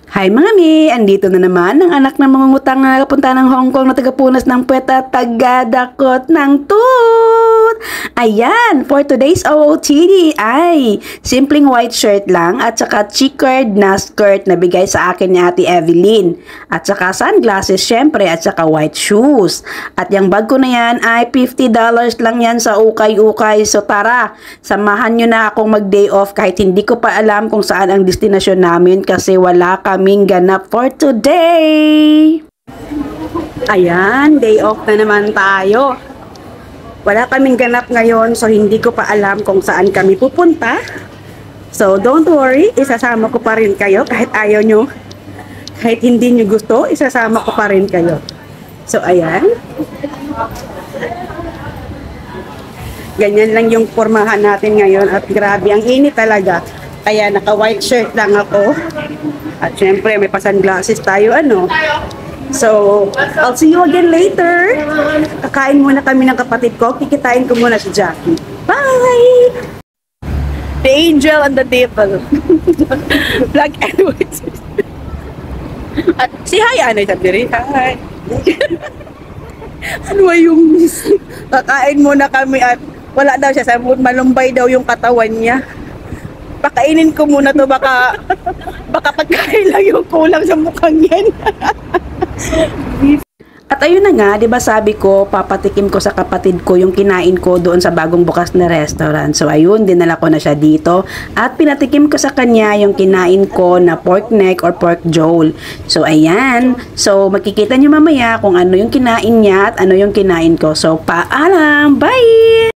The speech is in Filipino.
Hi mga mi! Andito na naman ang anak ng mangungutang na kapunta ng Hong Kong na tagapunas ng puwet at tagadakot ng tooth! Ayan! For today's OOTD ay simpleng white shirt lang at saka checkered na skirt na bigay sa akin ni Ate Evelyn. At saka sunglasses syempre at saka white shoes. At yung bag ko na yan ay $50 lang yan sa ukay-ukay. So tara, samahan nyo na akong mag-day off kahit hindi ko pa alam kung saan ang destinasyon namin kasi wala kaming ganap for today. Ayan, day off na naman tayo. Wala kaming ganap ngayon so hindi ko pa alam kung saan kami pupunta. So don't worry, isasama ko pa rin kayo kahit ayaw nyo. Kahit hindi nyo gusto, isasama ko pa rin kayo. So ayan. Ganyan lang yung pormahan natin ngayon at grabe, ang init talaga. Kaya naka-white shirt lang ako. At syempre, may pa-sunglasses tayo, ano. So, I'll see you again later. Kakain muna kami ng kapatid ko. Kikitain ko muna si Jackie. Bye! The angel and the devil. Black and white. At si hi, ano yung sabi rin? Hi. Ano yung kakain muna kami at wala daw siya. Sabi, malumbay daw yung katawan niya. Pakainin ko muna to, baka pagkain lang yung kulang sa mukhang yan. At ayun na nga, 'di ba sabi ko, papatikim ko sa kapatid ko yung kinain ko doon sa bagong bukas na restaurant. So ayun, dinala ko na siya dito at pinatikim ko sa kanya yung kinain ko na pork neck or pork jowl. So ayan, so makikita niyo mamaya kung ano yung kinain niya at ano yung kinain ko. So paalam, bye!